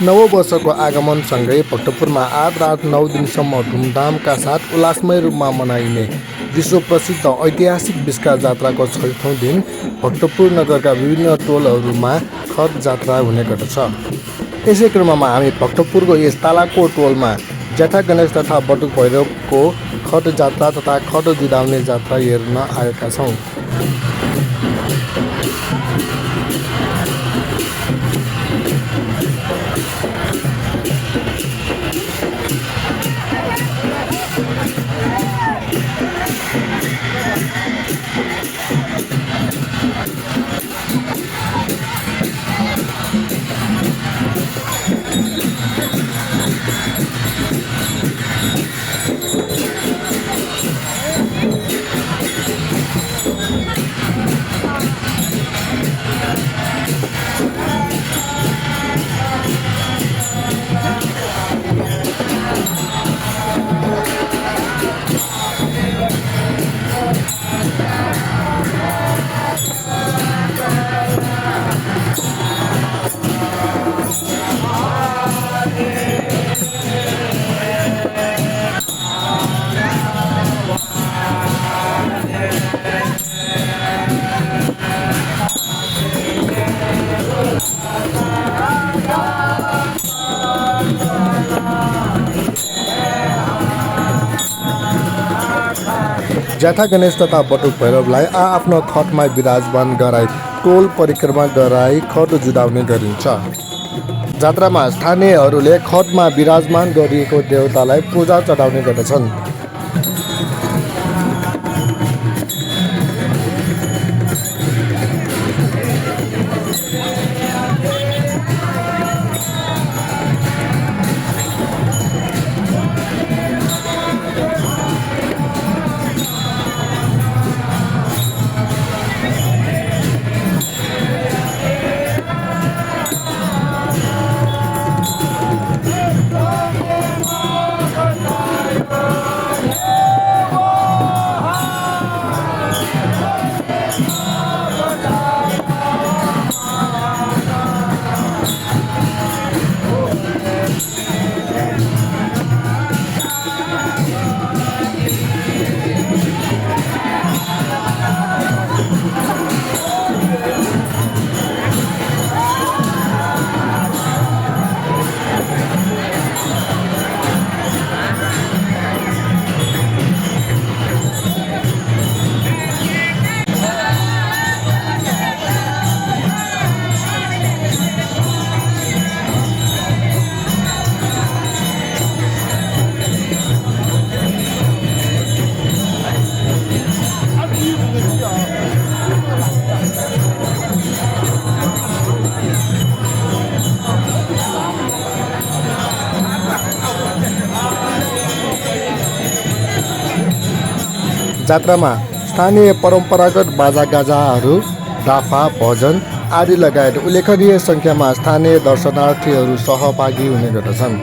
नव वर्षको आगमनसँगै भक्तपुरमा 8 रात 9 दिनसम्म धुमधामका साथ उल्लासमय रूपमा मनाइने विश्व प्रसिद्ध ऐतिहासिक बिस्का जात्राको 6औं दिन भक्तपुर नगरका विभिन्न टोलहरूमा खट जात्रा हुने गर्दछ। यसै क्रममा हामी भक्तपुरको यस तालाकोट टोलमा जेठा गणेश तथा बटुक भैरवको खट जात्रा तथा खट जुदाउने जात्रा हेर्न आएका छौँ। जेठा गणेश तथा बटुक भैरवलाई आफ्नो खटमा विराजमान गराई टोल परिक्रमा गराई खट जुदाउने गरिन्छ। जात्रामा स्थानीयहरूले खटमा विराजमान गरिएको देवतालाई पूजा चढाउने गर्दछन्। जात्रामा स्थानीय परम्परागत बाजागाजाहरू, डाफा, भजन आदि लगायत उल्लेखनीय सङ्ख्यामा स्थानीय दर्शनार्थीहरू सहभागी हुने गर्दछन्।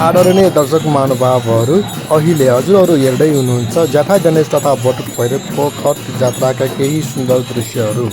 आदरणीय दर्शक महानुभावहरू, अहिले हजुरहरू हेर्दै हुनुहुन्छ जाफा गणेश तथा बटुक भैरवको खत जात्राका केही सुन्दर दृश्यहरू।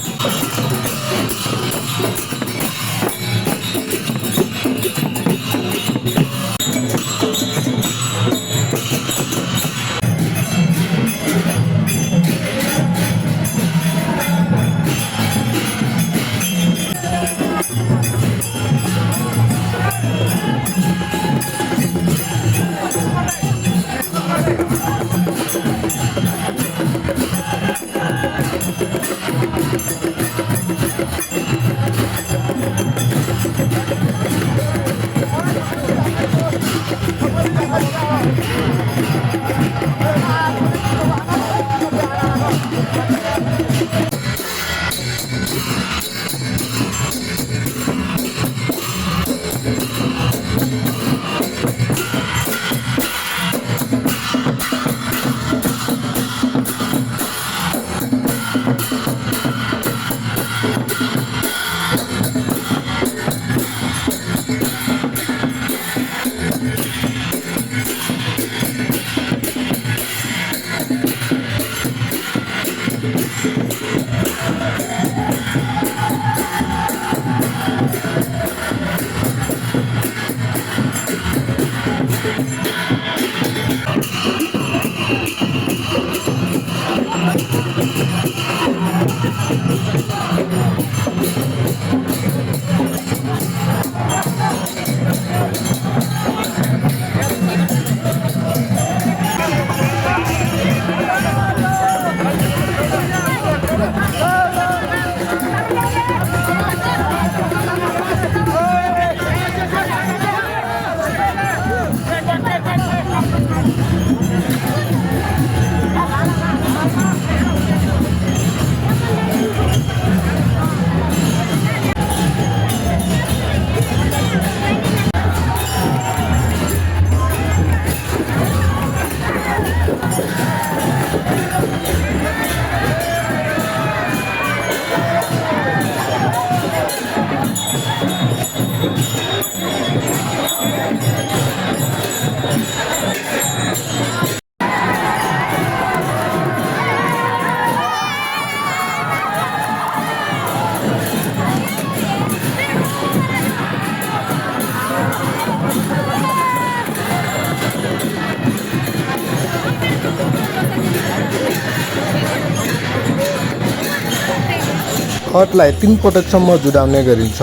खटलाई 3 पटकसम्म जुडाउने गरिन्छ।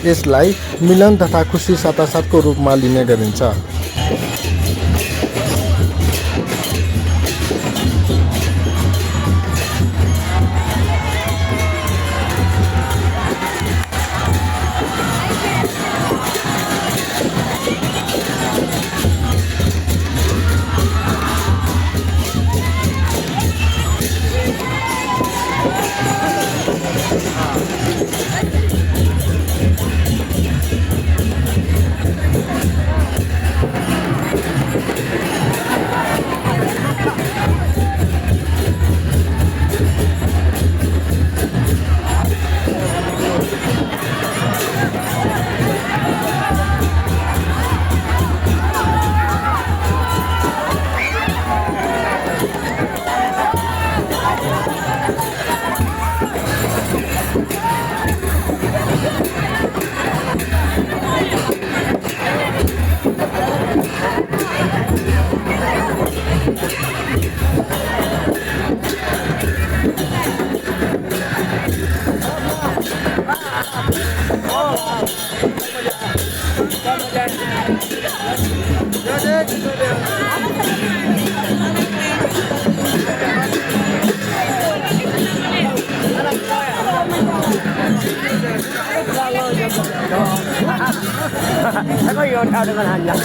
यसलाई मिलन तथा खुसी सातासातको रूपमा लिने गरिन्छ। Có vô theo được hành lập.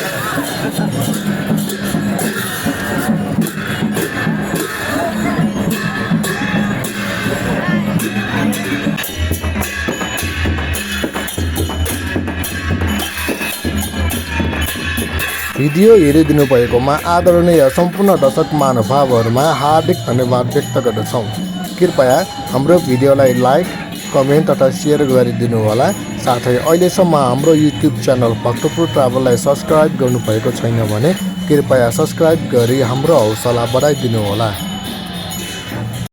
Video हेरिदिनु भएकोमा आदरणीय सम्पूर्ण दर्शक महानुभावहरूमा हार्दिक धन्यवाद व्यक्त गर्दछौँ। कृपया हाम्रो भिडियोलाई लाइक, कमेन्ट तथा सेयर गरिदिनु होला। साथै अहिलेसम्म हाम्रो युट्युब च्यानल भक्तपुर ट्राभललाई सब्स्क्राइब गर्नुभएको छैन भने कृपया सब्स्क्राइब गरी हाम्रो हौसला बढाइदिनु होला।